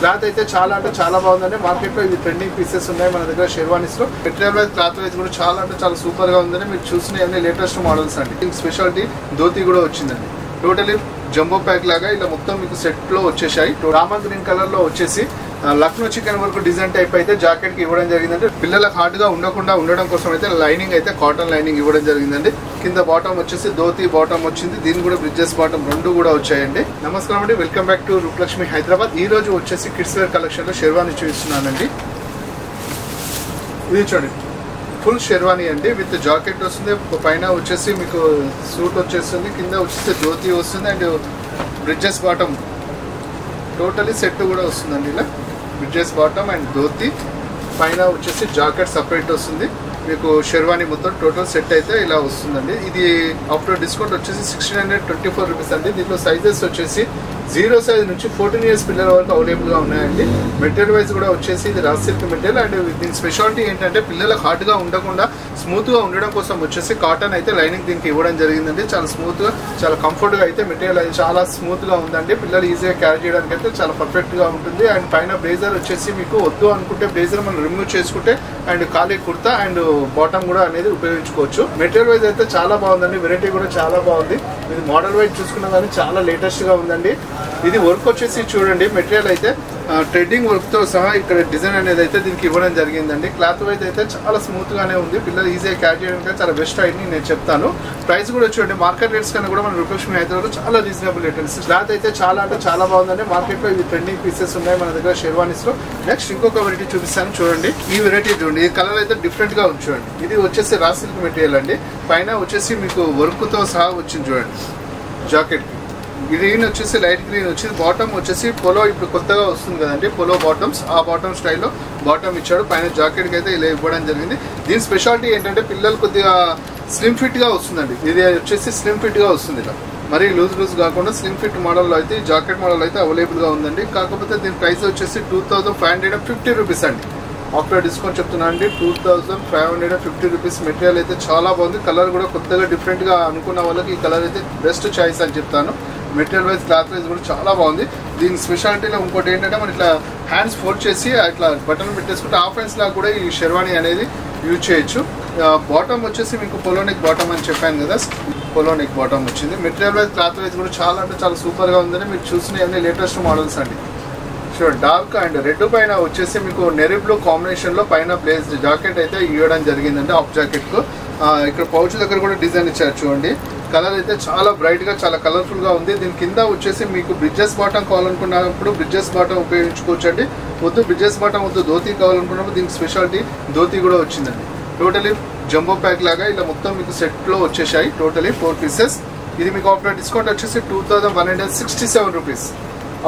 Cloth అయితే చాలా అంటే చాలా బాగుందండి. మార్కెట్ లో ఇది ట్రెండింగ్ పీసెస్ ఉన్నాయి మన దగ్గర షెర్వానీస్ లో. మెటీరియల్ వైజ్ క్లాత్ వైజ్ కూడా చాలా అంటే చాలా సూపర్ గా ఉందండి. మీరు చూసిన అన్ని లేటెస్ట్ మోడల్స్ అండి. స్పెషాలిటీ ధోతి కూడా వచ్చిందండి. టోటలీ జంబో ప్యాక్ లాగా ఇలా మొత్తం మీకు సెట్ లో వచ్చేసాయి. రామా గ్రీన్ కలర్ లో వచ్చేసి లక్నో చికెన్ వరకు డిజైన్ టైప్ అయితే జాకెట్ కి ఇవ్వడం జరిగిందంటే పిల్లలకు హార్డ్ గా ఉండకుండా ఉండడం కోసం అయితే లైనింగ్ అయితే కాటన్ లైనింగ్ ఇవ్వడం జరిగిందండి. కింద బాటమ్ వచ్చేసి ధోతి బాటమ్ వచ్చింది. దీని కూడా బ్రిడ్జెస్ బాటమ్ రెండు కూడా వచ్చాయండి. నమస్కారం అండి, welcome back to Rupalakshmi Hyderabad. ఈ రోజు వచ్చేసి కిడ్స్ వేర్ కలెక్షన్ లో షెర్వానీ చూపిస్తున్నానండి. ఇది చూడండి, ఫుల్ షెర్వానీ అండి. విత్ జాకెట్ వస్తుంది, పైన వచ్చేసి మీకు సూట్ వచ్చేస్తుంది, కింద వచ్చేసి ధోతి వస్తుంది and bridges bottom totally set కూడా వస్తుందండి. ఇలా బ్రిడ్జెస్ బాటమ్ అండ్ ధోతి, పైన వచ్చేసి జాకెట్ సపరేట్ వస్తుంది. మీకు షెర్వానీ మొత్తం టోటల్ సెట్ అయితే ఇలా వస్తుందండి. ఇది ఆఫ్టర్ డిస్కౌంట్ వచ్చేసి 1624 రూపీస్ అండి. దీంట్లో సైజెస్ వచ్చేసి 0 సైజ్ నుంచి 14 ఇయర్స్ పిల్లల వరకు అవైలబుల్ గా ఉన్నాయండి. మెటీరియల్ వైజ్ కూడా వచ్చేసి ఇది రా సిల్క్ మెటీరియల్ అండ్ దీని స్పెషాలిటీ ఏంటంటే పిల్లలకు హార్డ్ గా ఉండకుండా స్మూత్ గా ఉండడం కోసం వచ్చేసి కాటన్ అయితే లైనింగ్ దీనికి ఇవ్వడం జరిగిందండి. చాలా స్మూత్ గా చాలా కంఫర్ట్ గా అయితే మెటీరియల్ అయితే చాలా స్మూత్ గా ఉందండి. పిల్లలు ఈజీగా క్యారీ చేయడానికి అయితే చాలా పర్ఫెక్ట్ గా ఉంటుంది. అండ్ పైన బ్లేజర్ వచ్చేసి మీకు వద్దు అనుకుంటే బ్లేజర్ మనం రిమూవ్ చేసుకుంటే అండ్ ఖాళీ కుర్తా అండ్ బాటమ్ కూడా అనేది ఉపయోగించుకోవచ్చు. మెటీరియల్ వైజ్ అయితే చాలా బాగుందండి. వెరైటీ కూడా చాలా బాగుంది. ఇది మోడల్ వైజ్ చూసుకున్నా కానీ చాలా లేటెస్ట్ గా ఉందండి. ఇది వర్క్ వచ్చేసి చూడండి, మెటీరియల్ అయితే ట్రెడ్డింగ్ వర్క్ తో సహా ఇక్కడ డిజైన్ అనేది అయితే దీనికి ఇవ్వడం జరిగిందండి. క్లాత్ వైజ్ అయితే చాలా స్మూత్ గానే ఉంది. పిల్లలు ఈజీగా క్యారీ చేయడానికి చాలా బెస్ట్ అయింది నేను చెప్తాను. ప్రైస్ కూడా చూడండి, మార్కెట్ రేట్స్ కన్నా కూడా మన రూపలక్ష్మి హైదరాబాద్ చాలా రీజనబుల్ రేట్స్. క్లాత్ అయితే చాలా అంటే చాలా బాగుందండి. మార్కెట్ లో ఇది ట్రెండింగ్ పీసెస్ ఉన్నాయి మన దగ్గర షెర్వానీస్ లో. నెక్స్ట్ ఇంకొక వెరైటీ చూపిస్తాను చూడండి. ఈ వెరైటీ చూడండి, ఈ కలర్ అయితే డిఫరెంట్ గా ఉంది చూడండి. ఇది వచ్చేసి రా సిల్క్ మెటీరియల్ అండి. పైన వచ్చేసి మీకు వర్క్ తో సహా వచ్చింది చూడండి. జాకెట్ గ్రీన్ వచ్చేసి లైట్ గ్రీన్ వచ్చింది. బాటమ్ వచ్చేసి పోలో ఇప్పుడు కొత్తగా వస్తుంది కదండి, పోలో బాటమ్స్. ఆ బాటమ్ స్టైల్లో బాటమ్ ఇచ్చాడు. పైన జాకెట్ కి అయితే ఇలా ఇవ్వడం జరిగింది. దీని స్పెషాలిటీ ఏంటంటే పిల్లలు కొద్దిగా స్లిమ్ ఫిట్ గా వస్తుందండి. ఇది వచ్చేసి స్లిమ్ ఫిట్ గా వస్తుంది. ఇలా మరీ లూజ్ కాకుండా స్లిమ్ ఫిట్ మోడల్ లో అయితే జాకెట్ మోడల్ అయితే అవైలబుల్ గా ఉందండి. కాకపోతే దీని ప్రైస్ వచ్చేసి 2550 రూపీస్ అండి. ఆఫ్టర్ డిస్కౌంట్ చెప్తున్నా అండి, 2550 రూపీస్. మెటీరియల్ అయితే చాలా బాగుంది. కలర్ కూడా కొత్తగా డిఫరెంట్ గా అనుకున్న వాళ్ళకి ఈ కలర్ అయితే బెస్ట్ చాయిస్ అని చెప్తాను. మెటీరియల్ వైజ్ క్లాత్ వైజ్ కూడా చాలా బాగుంది. దీని స్పెషాలిటీలో ఇంకోటి ఏంటంటే మనం ఇట్లా హ్యాండ్స్ ఫోల్డ్ చేసి ఇట్లా బటన్ పెట్టేసుకుంటే హాఫ్ హ్యాండ్స్ లాగా కూడా ఈ షెర్వానీ అనేది యూజ్ చేయొచ్చు. బాటమ్ వచ్చేసి మీకు పోలో నెక్ బాటమ్ అని చెప్పాను కదా, పోలో నెక్ బాటమ్ వచ్చింది. మెటీరియల్ వైజ్ క్లాత్ వైజ్ కూడా చాలా అంటే చాలా సూపర్ గా ఉందని మీరు చూసిన అన్ని లేటెస్ట్ మోడల్స్ అండి. చూడండి, డార్క్ అండ్ రెడ్ పైన వచ్చేసి మీకు నెరీ బ్లూ కాంబినేషన్ లో పైన ప్లేస్ జాకెట్ అయితే ఇవ్వడం జరిగిందండి. హాఫ్ జాకెట్ కు ఇక్కడ పౌచ్ దగ్గర కూడా డిజైన్ ఇచ్చారు చూడండి. కలర్ అయితే చాలా బ్రైట్ గా చాలా కలర్ఫుల్ గా ఉంది. దీని కింద వచ్చేసి మీకు బ్రిడ్జెస్ బాటమ్ కావాలనుకున్నప్పుడు బ్రిడ్జెస్ బాటమ్ ఉపయోగించుకోవచ్చు అండి. వద్దు బ్రిడ్జెస్ బాటమ్ వద్దు ధోతి కావాలనుకున్నప్పుడు దీనికి స్పెషాలిటీ ధోతి కూడా వచ్చిందండి. టోటలీ జంబో ప్యాక్ లాగా ఇలా మొత్తం మీకు సెట్ లో వచ్చేసాయి. Totally 4 pieces. ఇది మీకు ఆఫ్టర్ డిస్కౌంట్ వచ్చేసి 2167 rupees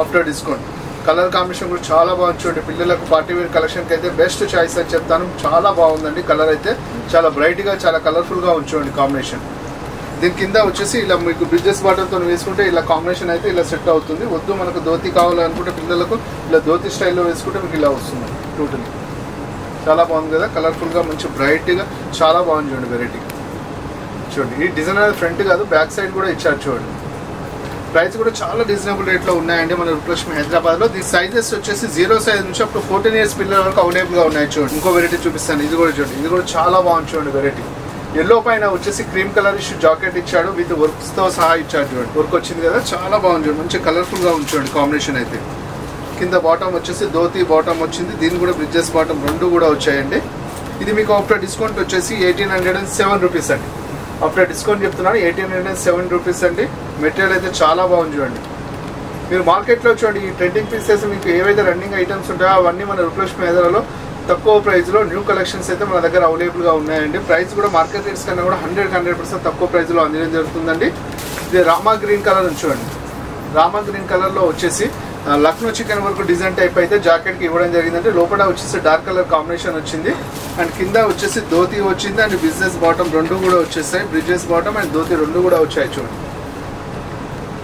after discount. Colour combination కూడా చాలా బాగుంది చూడండి. పిల్లలకు పార్టీ వేర్ కలెక్షన్ కి అయితే బెస్ట్ చాయిస్ అని చెప్తాను. చాలా బాగుందండి. కలర్ అయితే చాలా బ్రైట్ గా చాలా కలర్ఫుల్ గా ఉంచండి కాంబినేషన్. దీని కింద వచ్చేసి ఇలా మీకు బ్రిడ్జెస్ బాటంతో వేసుకుంటే ఇలా కాంబినేషన్ అయితే ఇలా సెట్ అవుతుంది. వద్దు మనకు ధోతి కావాలనుకుంటే పిల్లలకు ఇలా ధోతి స్టైల్లో వేసుకుంటే మీకు ఇలా వస్తుంది. టోటలీ చాలా బాగుంది కదా, కలర్ఫుల్ గా మంచి బ్రైట్ గా చాలా బాగుంది చూడండి. వెరైటీ చూడండి. ఈ డిజైన్ అనేది ఫ్రంట్ కాదు, బ్యాక్ సైడ్ కూడా ఇచ్చారు చూడండి. ప్రైస్ కూడా చాలా రీజనబుల్ రేట్ లో ఉన్నాయండి మన రూపలక్ష్మి హైదరాబాద్ లో. దీని సైజెస్ వచ్చేసి 0 సైజ్ నుంచి అప్పుడు 14 ఇయర్స్ పిల్లల వరకు అవైలబుల్ గా ఉన్నాయి చూడండి. ఇంకో వెరైటీ చూపిస్తాను. ఇది కూడా చూడండి, ఇది కూడా చాలా బాగుంది చూడండి. వెరైటీ ఎల్లో పైన వచ్చేసి క్రీమ్ కలర్ ఇష్యూ జాకెట్ ఇచ్చాడు, విత్ వర్క్స్ తో సహా ఇచ్చాడు చూడండి. వర్క్ వచ్చింది కదా, చాలా బాగుంది చూడండి. మంచి కలర్ఫుల్ గా ఉంచండి కాంబినేషన్ అయితే. కింద బాటమ్ వచ్చేసి ధోతి బాటమ్ వచ్చింది. దీని కూడా బ్రిడ్జెస్ బాటమ్ రెండు కూడా వచ్చాయండి. ఇది మీకు ఆఫ్టర్ డిస్కౌంట్ వచ్చేసి 1807 రూపీస్ అండి. ఆఫ్టర్ డిస్కౌంట్ చెప్తున్నాను 1807 రూపీస్ అండి. మెటీరియల్ అయితే చాలా బాగుంది చూడండి. మీరు మార్కెట్లో చూడండి, ఈ ట్రెండింగ్ పీసెస్ మీకు ఏవైతే రన్నింగ్ ఐటమ్స్ ఉంటాయో అవన్నీ మన రూపలక్ష్మి హైదరాబాద్లో తక్కువ ప్రైస్ లో న్యూ కలెక్షన్స్ అయితే మన దగ్గర అవైలబుల్ గా ఉన్నాయండి. ప్రైస్ కూడా మార్కెట్ రేట్స్ కన్నా కూడా 100% తక్కువ ప్రైస్ లో అందించడం జరుగుతుందండి. ఇది రామా గ్రీన్ కలర్ చూడండి. రామా గ్రీన్ కలర్ లో వచ్చేసి లక్నో చికెన్ వరకు డిజైన్ టైప్ అయితే జాకెట్ కి ఇవ్వడం జరిగిందంటే లోపల వచ్చేసి డార్క్ కలర్ కాంబినేషన్ వచ్చింది. అండ్ కింద వచ్చేసి ధోతి వచ్చింది అండ్ బిజినెస్ బాటమ్ రెండు కూడా వచ్చేస్తాయి. బ్రిడ్జెస్ బాటమ్ అండ్ ధోతి రెండు కూడా వచ్చాయి చూడండి.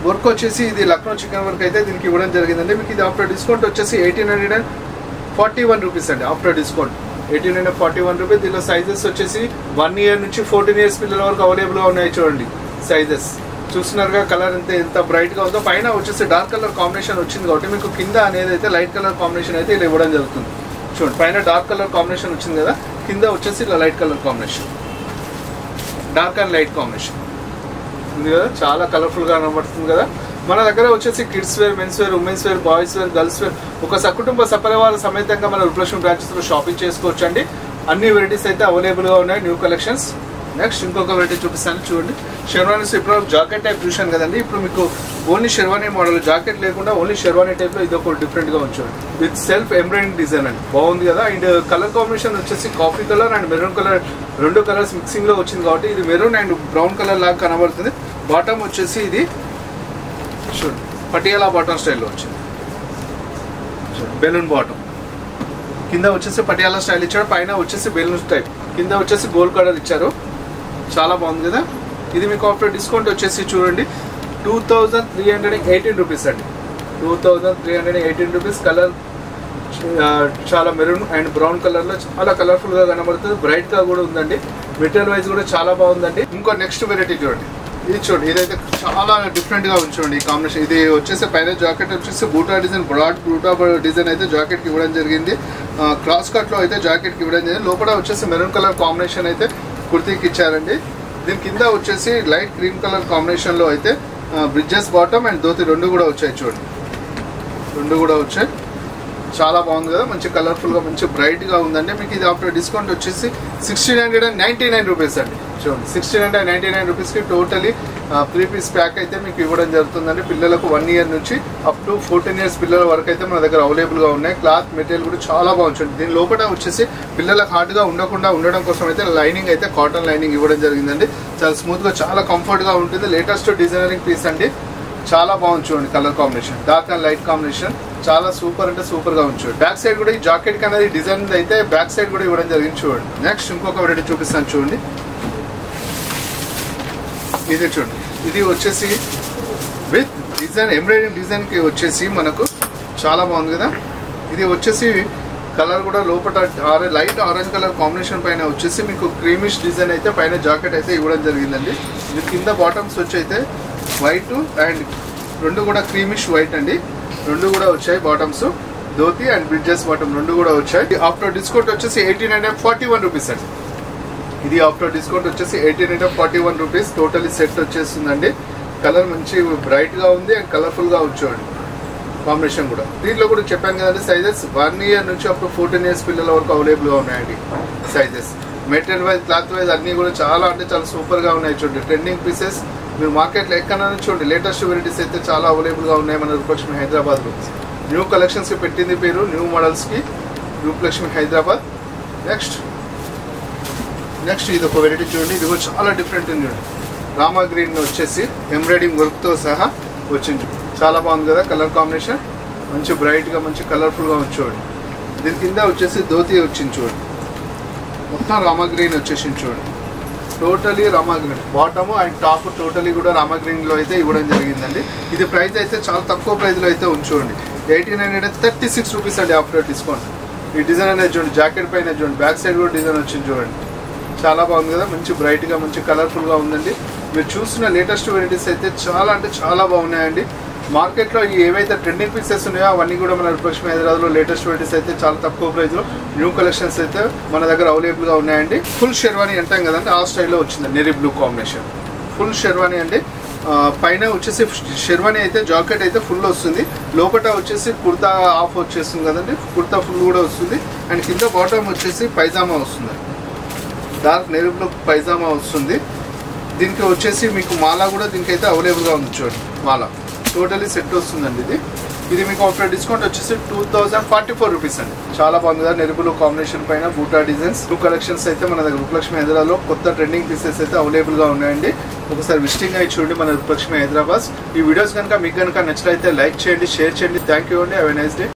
వర్క్ వచ్చేసి ఇది లక్నో చికెన్ వర్క్ అయితే దీనికి ఇవ్వడం జరిగిందండి. మీకు ఇది ఆఫ్టర్ డిస్కౌంట్ వచ్చేసి 1841 రూపీస్ అండి. After discount 1841 rupees. దీనిలో సైజెస్ వచ్చేసి 1 ఇయర్ నుంచి 14 ఇయర్స్ పిల్లల వరకు అవైలబుల్ గా ఉన్నాయి చూడండి. సైజెస్ చూస్తున్నారుగా కలర్ ఎంత బ్రైట్ గా ఉందో. పైన వచ్చేసి డార్క్ కలర్ కాంబినేషన్ వచ్చింది కాబట్టి మీకు కింద అనేది అయితే లైట్ కలర్ కాంబినేషన్ అయితే ఇలా ఇవ్వడం జరుగుతుంది. చూడండి పైన డార్క్ కలర్ కాంబినేషన్ వచ్చింది కదా, కింద వచ్చేసి ఇలా light colour combination, dark and light combination ఉంది కదా, చాలా కలర్ఫుల్ గా కనబడుతుంది కదా. మన దగ్గర వచ్చేసి kids wear, men's wear, women's wear, boys wear, girls wear ఒక సకుటుంబ సపరివార సమేతంగా మన వృక్షలక్ష్మి బ్రాంచెస్ లో షాపింగ్ చేసుకోవచ్చు అండి. అన్ని వెరైటీస్ అయితే అవైలబుల్ గా ఉన్నాయి, న్యూ కలెక్షన్స్. నెక్స్ట్ ఇంకొక వెరైటీ చూపిస్తాను చూడండి. షెర్వానీస్ ఇప్పుడు జాకెట్ టైప్ చూసాను కదండి, ఇప్పుడు మీకు ఓన్లీ షెర్వానీ మోడల్, జాకెట్ లేకుండా ఓన్లీ షెర్వానీ టైప్ లో ఇది ఒక డిఫరెంట్ గా ఉంచండి. విత్ సెల్ఫ్ ఎంబ్రాయిడింగ్ డిజైన్ అండి, బాగుంది కదా. అండ్ కలర్ కాంబినేషన్ వచ్చేసి coffee colour and maroon colour, రెండు కలర్స్ మిక్సింగ్ లో వచ్చింది కాబట్టి ఇది మెరూన్ అండ్ బ్రౌన్ కలర్ లాగా కనబడుతుంది. బాటమ్ వచ్చేసి ఇది చూడండి పటియాలా బాటమ్ స్టైల్లో వచ్చింది, బెలూన్ బాటమ్. కింద వచ్చేసి పటియాలా స్టైల్ ఇచ్చాడు, పైన వచ్చేసి బెలూన్ టైప్, కింద వచ్చేసి గోల్డ్ కలర్ ఇచ్చారు. చాలా బాగుంది కదా. ఇది మీకు ఆఫ్టర్ డిస్కౌంట్ వచ్చేసి చూడండి 2318 రూపీస్ అండి, 2318 రూపీస్. కలర్ చాలా మెరూన్ అండ్ బ్రౌన్ కలర్ లో చాలా కలర్ఫుల్ గా కనబడుతుంది, బ్రైట్ గా కూడా ఉందండి. మెటీరియల్ వైజ్ కూడా చాలా బాగుందండి. ఇంకో నెక్స్ట్ వెరైటీ చూడండి, ఇది చూడండి, ఇదైతే చాలా డిఫరెంట్ గా ఉంచండి ఈ కాంబినేషన్. ఇది వచ్చేసి పైన జాకెట్ వచ్చేసి బూటా డిజైన్, బ్రాడ్ బూటా డిజైన్ అయితే జాకెట్ కి ఇవ్వడం జరిగింది. క్రాస్ కట్ లో అయితే జాకెట్ కి ఇవ్వడం జరిగింది. లోపల వచ్చేసి మెరూన్ కలర్ కాంబినేషన్ అయితే కుర్తీకి ఇచ్చారండి. దీని కింద వచ్చేసి లైట్ క్రీమ్ కలర్ కాంబినేషన్ లో అయితే బ్రిడ్జెస్ బాటమ్ అండ్ ధోతి రెండు కూడా వచ్చాయి. చూడండి రెండు కూడా వచ్చాయి, చాలా బాగుంది కదా, మంచి కలర్ఫుల్ గా మంచి బ్రైట్ గా ఉందండి. మీకు ఇది ఆఫ్టర్ డిస్కౌంట్ వచ్చేసి 1699 రూపీస్ అండి. చూడండి 1699 రూపీస్ కి టోటలీ 3 పీస్ ప్యాక్ అయితే మీకు ఇవ్వడం జరుగుతుందండి. పిల్లలకు 1 ఇయర్ నుంచి అప్ టు 14 ఇయర్స్ పిల్లల వరకు అయితే మన దగ్గర అవైలబుల్ గా ఉన్నాయి. క్లాత్ మెటీరియల్ కూడా చాలా బాగుంటుంది. దీని లోపల వచ్చేసి పిల్లలకు హార్డ్ గా ఉండకుండా ఉండడం కోసం అయితే లైనింగ్ అయితే కాటన్ లైనింగ్ ఇవ్వడం జరిగిందండి. చాలా స్మూత్ గా చాలా కంఫర్ట్ గా ఉంటుంది. లేటెస్ట్ డిజైనరింగ్ పీస్ అండి, చాలా బాగుంది. చూడండి colour combination dark and light combination, చాలా సూపర్ అంటే సూపర్ గా ఉంచండి. బ్యాక్ సైడ్ కూడా ఈ జాకెట్ కి అనేది డిజైన్ అయితే బ్యాక్ సైడ్ కూడా ఇవ్వడం జరిగింది. చూడండి నెక్స్ట్ ఇంకొక వెరైటీ చూపిస్తాను చూడండి. ఇది చూడండి, ఇది వచ్చేసి విత్ డిజైన్ ఎంబ్రాయిడింగ్ డిజైన్ కి వచ్చేసి మనకు చాలా బాగుంది కదా. ఇది వచ్చేసి కలర్ కూడా లోపల లైట్ ఆరెంజ్ కలర్ కాంబినేషన్ పైన వచ్చేసి మీకు క్రీమిష్ డిజైన్ అయితే పైన జాకెట్ అయితే ఇవ్వడం జరిగిందండి. ఇది కింద బాటమ్స్ వచ్చి అయితే వైట్ అండ్ రెండు కూడా క్రీమిష్ వైట్ అండి, రెండు కూడా వచ్చాయి bottoms. Dhoti and bridges bottom రెండు కూడా వచ్చాయి. ఆఫ్టర్ డిస్కౌంట్ వచ్చేసి 1841 రూపీస్ అండి. ఇది ఆఫ్టర్ డిస్కౌంట్ వచ్చేసి 1841 రూపీస్. టోటలీ సెట్ వచ్చేస్తుందండి. కలర్ మంచి బ్రైట్ గా ఉంది అండ్ కలర్ఫుల్ గా వచ్చేయండి కాంబినేషన్ కూడా. దీంట్లో కూడా చెప్పాను కదండి సైజెస్ 1 ఇయర్ నుంచి అప్పుడు 14 ఇయర్స్ పిల్లల వరకు అవైలబుల్ గా ఉన్నాయండి sizes. Material wise cloth wise అన్ని కూడా చాలా అంటే చాలా సూపర్ గా ఉన్నాయి. చూడండి ట్రెండింగ్ పీసెస్ మీరు మార్కెట్ లో ఎక్కడ చూడండి, లేటెస్ట్ వెరైటీస్ అయితే చాలా అవైలబుల్ గా ఉన్నాయి మన వృక్షలక్ష్మి హైదరాబాద్ లో. న్యూ కలెక్షన్స్ కి పెట్టింది పేరు, న్యూ మోడల్స్ కి వృక్షలక్ష్మి హైదరాబాద్. నెక్స్ట్ ఇది ఒక వెరైటీ చూడండి, ఇది కూడా చాలా డిఫరెంట్ ఉంది. రామా గ్రీన్ వచ్చేసి ఎంబ్రాయిడింగ్ వర్క్ తో సహా వచ్చింది, చాలా బాగుంది కదా. కలర్ కాంబినేషన్ మంచి బ్రైట్ గా మంచి కలర్ఫుల్ గా ఉంది చూడండి. దీని కింద వచ్చేసి ధోతి వచ్చింది చూడండి, మొత్తం రామా గ్రీన్ వచ్చేసింది చూడండి. Totally Rama green bottom and top totally కూడా రామా గ్రీన్ లో అయితే ఇవ్వడం జరిగిందండి. ఇది ప్రైస్ అయితే చాలా తక్కువ ప్రైస్ లో అయితే ఉంచండి, 1836 రూపీస్ అండి ఆఫ్టర్ డిస్కౌంట్. ఈ డిజైన్ అనేది చూడండి, జాకెట్ పైన చూడండి, బ్యాక్ సైడ్ కూడా డిజైన్ వచ్చింది చూడండి, చాలా బాగుంది కదా. మంచి బ్రైట్ గా మంచి కలర్ఫుల్ గా ఉందండి. మీరు చూసిన లేటెస్ట్ వెరైటీస్ అయితే చాలా అంటే చాలా బాగున్నాయండి. మార్కెట్ లో ఏవైతే ట్రెండింగ్ పీసెస్ ఉన్నాయో అవన్నీ కూడా మన వృక్షలక్ష్మి హైదరాబాద్ లో లేటెస్ట్ వెరైటీస్ అయితే చాలా తక్కువ ప్రైస్ లో న్యూ కలెక్షన్స్ అయితే మన దగ్గర అవైలబుల్ గా ఉన్నాయండి. ఫుల్ షెర్వానీ అంటాం కదండి, ఆ స్టైల్లో వచ్చింది Neri blue combination. Full sherwani అండి. పైన వచ్చేసి షెర్వానీ అయితే జాకెట్ అయితే ఫుల్ వస్తుంది, లోపల వచ్చేసి కుర్తా హాఫ్ వచ్చేస్తుంది కదండి, కుర్తా ఫుల్ కూడా వస్తుంది. అండ్ కింద బాటమ్ వచ్చేసి పైజామా వస్తుంది, డార్క్ నేవీ బ్లూ పైజామా వస్తుంది. దీనికి వచ్చేసి మీకు మాలా కూడా దీనికైతే అవైలబుల్ గా ఉంది చూడండి, మాలా టోటలీ సెట్ వస్తుందండి. ఇది మీకు ఆఫ్టర్ డిస్కౌంట్ వచ్చేసి 2044 రూపీస్ అండి. చాలా బాగుంది కదా, నేవీ బ్లూ కాంబినేషన్ పైన బూటా డిజైన్స్. టూ కలెక్షన్స్ అయితే మన దగ్గర వృక్షలక్ష్మి హైదరాబాద్ లో కొత్త ట్రెండింగ్ పీసెస్ అయితే అవైలబుల్ గా ఉన్నాయండి. ఒకసారి విజిటింగ్ అయి చూడండి మన వృక్షలక్ష్మి హైదరాబాద్. ఈ వీడియోస్ కనుక మీకు కనుక నచ్చినట్లయితే లైక్ చేయండి, షేర్ చేయండి. థ్యాంక్ యూ అండి. Have a nice day.